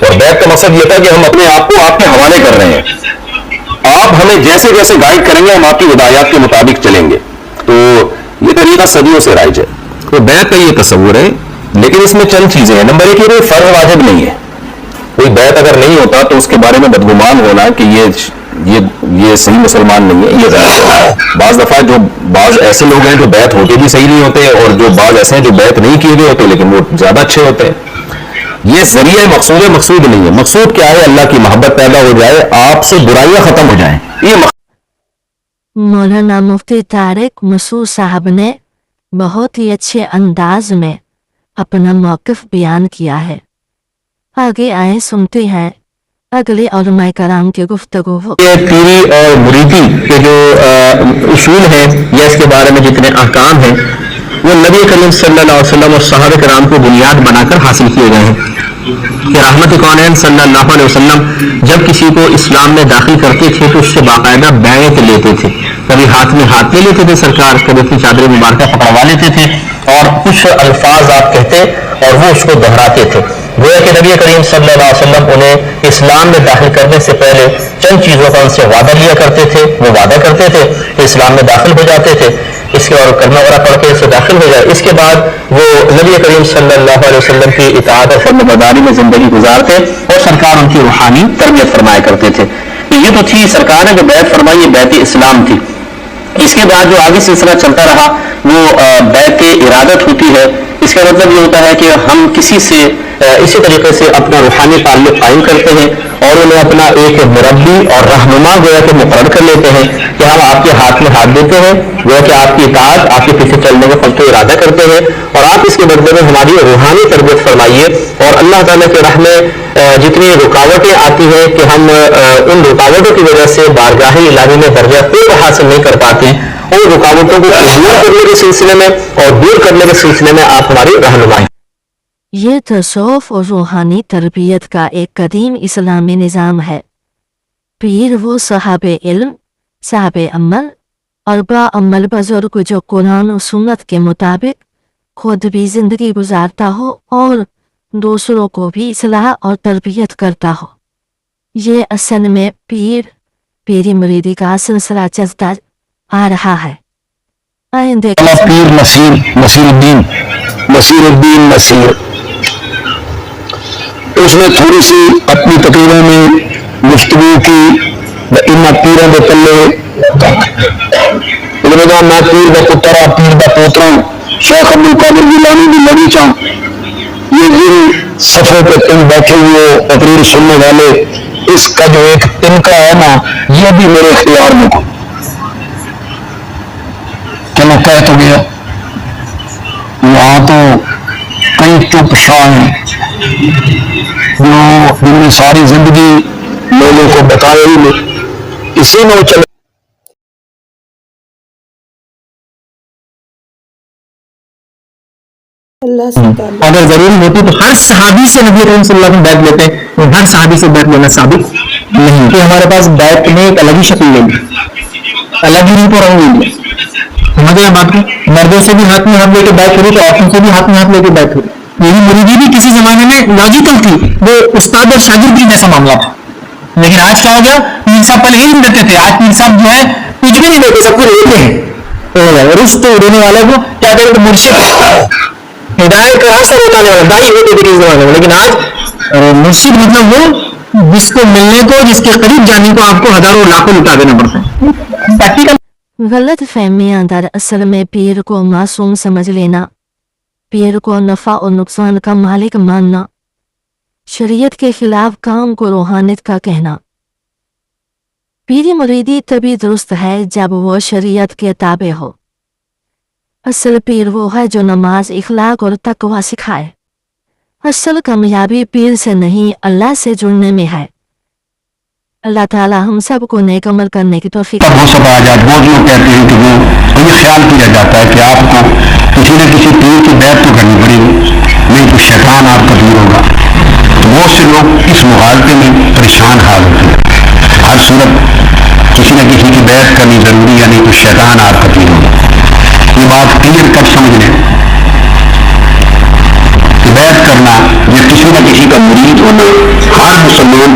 اور بیعت کا مقصد یہ تھا کہ ہم اپنے آپ کو آپ کے حوالے کر رہے ہیں، آپ ہمیں جیسے جیسے گائیڈ کریں گے ہم آپ کی ہدایات کے مطابق چلیں گے. تو یہ طریقہ صدیوں سے رائج ہے. تو بیعت کا یہ تصور ہے، لیکن اس میں چند چیزیں ہیں. نمبر 1 یہ کوئی فرض واجب نہیں ہے. کوئی بیعت اگر نہیں ہوتا تو اس کے بارے میں بدگمان ہونا کہ یہ صحیح مسلمان نہیں ہے، یہ غلط ہے. بعض دفعہ بعض ایسے لوگ ہیں جو بیعت ہوتے بھی صحیح نہیں ہوتے، اور جو بعض ایسے ہیں جو بیعت نہیں کیے ہوئے ہوتے لیکن وہ زیادہ اچھے ہوتے ہیں. یہ ذریعہ مقصود ہے، مقصود نہیں ہے. مقصود کیا ہے؟ اللہ کی محبت پیدا ہو جائے، آپ سے برائیاں ختم ہو جائیں. یہ مولانا مفتی طارق مسعود صاحب نے بہت ہی اچھے انداز میں اپنا موقف بیان کیا ہے. آگے آئے سنتے ہیں اگلے علماء کرام کی گفتگو. پیری اور مریدی کے جو اصول ہیں یا اس کے بارے میں جتنے احکام ہیں وہ نبی کریم صلی اللہ علیہ وسلم اور صحابہ کرام کو بنیاد بنا کر حاصل کیے گئے ہیں کہ رحمت کونین صلی اللہ علیہ وسلم جب کسی کو اسلام میں داخل کرتے تھے تو اس سے باقاعدہ بیعت لیتے تھے. کبھی ہاتھ میں ہاتھ لے لیتے تھے سرکار، کبھی اپنی چادر مبارکہ پکڑوا لیتے تھے اور کچھ الفاظ آپ کہتے اور وہ اس کو دہراتے تھے. گویا کہ نبی کریم صلی اللہ علیہ وسلم انہیں اسلام میں داخل کرنے سے پہلے چند چیزوں کا ان سے وعدہ لیا کرتے تھے. وہ وعدہ کرتے تھے کہ اسلام میں داخل ہو جاتے تھے، اس کے اور کلمہ وغیرہ پڑھ کے اسے داخل ہو جائے. اس کے بعد وہ نبی کریم صلی اللہ علیہ وسلم کی اطاعت اور فرمان برداری میں زندگی گزارتے اور سرکار ان کی روحانی تربیت فرمایا کرتے تھے. یہ تو تھی سرکار نے جو بیعت فرمائی، یہ بیعت اسلام تھی. اس کے بعد جو آگے سلسلہ چلتا رہا وہ بیعت ارادت ہوتی ہے. اس کا مطلب یہ ہوتا ہے کہ ہم کسی سے اسی طریقے سے اپنا روحانی تعلق قائم کرتے ہیں اور انہیں اپنا ایک مربی اور رہنما گویا کہ مقرر کر لیتے ہیں کہ ہم آپ کے ہاتھ میں ہاتھ دیتے ہیں، گویا کہ آپ کی اطاعت، آپ کے پیچھے چلنے کا قصد و ارادہ کرتے ہیں اور آپ اس کے بدلے میں ہماری روحانی تربیت فرمائیے. اور اللہ تعالیٰ کے راہ میں جتنی رکاوٹیں آتی ہیں کہ ہم ان رکاوٹوں کی وجہ سے بارگاہ الہی میں درجہ خود حاصل نہیں کر پاتے، ان رکاوٹوں کو دور کرنے کے سلسلے میں اور دور کرنے کے سلسلے میں آپ ہماری رہنمائی. یہ تصوف اور روحانی تربیت کا ایک قدیم اسلامی نظام ہے. پیر وہ صاحب علم، صاحب عمل اور با عمل بزرگ جو قرآن و سنت کے مطابق خود بھی زندگی گزارتا ہو اور دوسروں کو بھی اصلاح اور تربیت کرتا ہو. یہ اصل میں پیری مریدی کا سلسلہ چلتا آ رہا ہے. پیر نصیر الدین اس نے تھوڑی سی اپنی تقریروں میں گفتگو کی ان پیروں کے پلے میں پیر کا پترا پیر کا پوترا شیخ عبد القادر جیلانی کی لڑی چاہ یہ جن صفوں پہ تم بیٹھے ہوئے تقریر سننے والے اس کا جو ایک تنکا ہے نا یہ بھی میرے اختیار میں چلو کہہ تو گیا. یہاں تو کئی چپ شاہ ہیں جو جن نے ساری زندگی لوگوں کو بتایا ہی نہیں، اسی میں چلے. اگر ضروری ہوتی تو ہر صحابی سے نبی کریم صلی اللہ علیہ وسلم بیعت لیتے ہیں، ہر صحابی سے بیعت لینا ثابت نہیں کہ ہمارے پاس بیعت میں ایک الگ ہی شکل لے لی، الگ ہی روپ اور رنگ لے لیا. سمجھے بات کو؟ مردوں سے بھی ہاتھ میں ہاتھ لے کے بیعت ہوئی تو عورتوں سے بھی ہاتھ میں ہاتھ لے کے بیعت ہوئی. یہی مریدی بھی کسی زمانے میں لاجیکل تھی، وہ استاد اور شاگرد کی جیسا معاملہ تھا. لیکن آج کیا ہو گیا؟ پیر صاحب پہلے ہی نہیں دیتے تھے، آج پیر صاحب جو ہے کچھ بھی نہیں دیتے، سب کو لیتے ہیں. رشت دینے والے کو کیا کہتے ہیں؟ مرشد. ہدایت کا اثر ہوتا نہیں والا دائی ہوتے تھے اس زمانے میں، لیکن آج مرشد مطلب وہ جس کو ملنے کو، جس کے قریب جانے کو آپ کو ہزاروں لاکھوں لٹا دینا پڑتا ہے. پریکٹیکل غلط فہمیاں دراصل میں پیر کو معصوم سمجھ لینا، پیر کو نفع اور نقصان کا مالک ماننا، شریعت کے خلاف کام کو روحانیت کا کہنا. پیری مریدی تبھی درست ہے جب وہ شریعت کے تابع ہو. اصل پیر وہ ہے جو نماز، اخلاق اور تقوی سکھائے. اصل کامیابی پیر سے نہیں اللہ سے جڑنے میں ہے. اللہ تعالی ہم سب کو نیک عمل کرنے کی توفیق. وہ سب آ جاتا، بہت لوگ کہتے ہیں کہ وہ یہ خیال کیا جاتا ہے کہ آپ کو کسی نہ کسی پیر کی بیعت تو کرنی پڑے گی، نہیں تو شیطان آپ کا پیر ہوگا. تو بہت سے لوگ اس مغالطے میں پریشان حال ہوتے ہیں. ہر صورت کسی نہ کسی کی بیعت کرنی ضروری ہے، نہیں تو شیطان آپ کا پیر ہوگا. یہ بات کلیئر کب سمجھ لیں کہ بیعت کرنا یا کسی نہ کسی کا مرید ہونا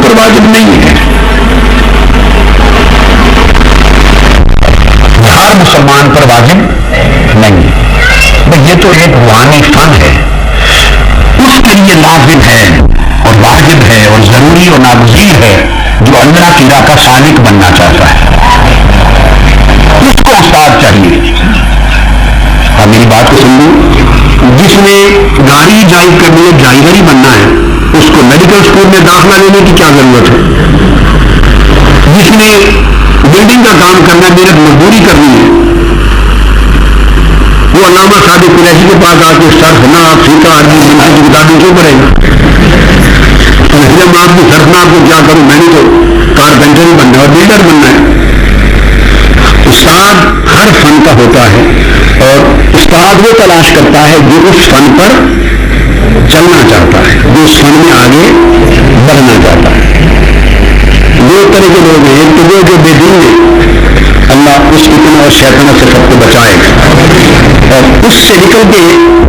پر واجب نہیں ہے. ہر مسلمان پر واجب نہیں. یہ تو ایک روحانی فن ہے، اس کے لیے لازم ہے اور واجب ہے اور ضروری اور ناگزیر ہے جو اللہ کی راہ کا سالک بننا چاہتا ہے. اس کو استاد چاہیے. آپ میری بات کو سمجھو. جس نے گاڑی ڈرائیو کرنی ہے، ڈرائیور ہی بننا ہے، اس کو میڈیکل اسکول میں داخلہ لینے کی کیا ضرورت ہے؟ جس نے بلڈنگ کا کام کرنا ہے، محنت مزدوری کرنی ہے، وہ علامہ صادق قریشی کے پاس آ کے صرف ناف فقہ عربی منطق کی کتابیں کیوں پڑھے گا؟ ہم آپ کی صرف ناف کو کیا کروں، میں نے تو کارپینٹر ہی بننا ہے اور بلڈر بننا ہے. استاد ہر فن کا ہوتا ہے اور استاد وہ تلاش کرتا ہے جو اس فن پر چلنا چاہتا ہے، جو اس فن میں آگے بڑھنا چاہتا ہے. دو طرح کے لوگ ہیں، ایک تو وہ جو بے دین ہے، اللہ اس فتنہ اور شیطنہ سے سب کو بچائے گا، اور اس سے نکل کے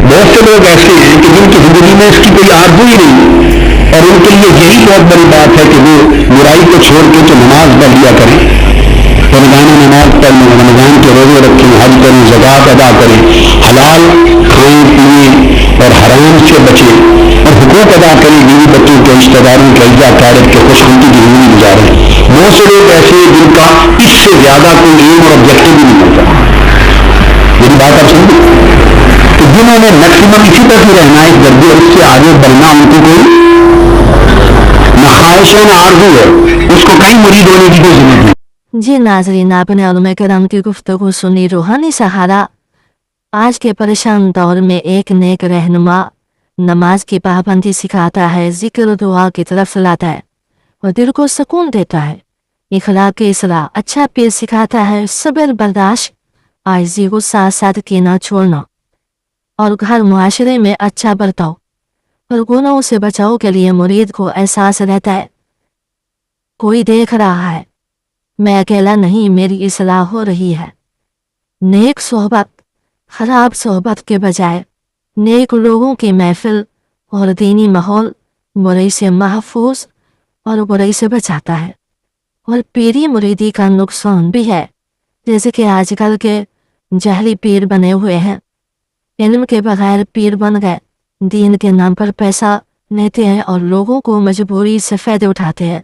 بہت سے لوگ ایسے ہیں کہ جن کی زندگی میں اس کی کوئی آرزو ہی نہیں، اور ان کے لیے یہی بہت بڑی بات ہے کہ وہ برائی کو چھوڑ کے تو نماز پڑھ لیا کریں، روزانہ نماز پڑھیں، رمضان کے روزے رکھیں، حج کریں، زکوٰۃ ادا کریں، حلال کھائیں پیئیں اور حرام سے بچیں، اور حقوق ادا کریں، بیوی بچوں کے، رشتہ داروں کے، عزت اقارب کے، خوش خلقی کی زندگی گزاریں. بہت سے لوگ ایسے ہیں جن کا اس سے زیادہ کوئی ایم اور آبجیکٹو بھی نہیں ہوتا. میری بات آپ سمجھیں کہ جنہوں نے میکسیمم اسی طرح سے رہنا ہے اس درجے، اور اس سے آگے بڑھنا ان کو کوئی نہ خواہش ہے نہ آرزو ہے، اس کو کہیں مرید ہونے کی کوئی ضرورت نہیں. جی ناظرین، آپ نے علماء کرام کی گفتگو سنی. روحانی سہارا آج کے پریشان دور میں ایک نیک رہنما نماز کی پابندی سکھاتا ہے، ذکر و دعا کی طرف لاتا ہے اور دل کو سکون دیتا ہے. اخلاق کی اصلاح اچھا پیر سکھاتا ہے، صبر، برداشت، عاجزی، غصہ، صادقی نہ چھوڑنا، اور گھر معاشرے میں اچھا برتاؤ اور گناہوں سے بچاؤ کے لیے مرید کو احساس رہتا ہے کوئی دیکھ رہا ہے، میں اکیلا نہیں، میری اصلاح ہو رہی ہے. نیک صحبت خراب صحبت کے بجائے نیک لوگوں کی محفل اور دینی ماحول برائی سے محفوظ اور برائی سے بچاتا ہے. اور پیری مریدی کا نقصان بھی ہے، جیسے کہ آج کل کے جہلی پیر بنے ہوئے ہیں، علم کے بغیر پیر بن گئے، دین کے نام پر پیسہ لیتے ہیں اور لوگوں کو مجبوری سے فائدے اٹھاتے ہیں.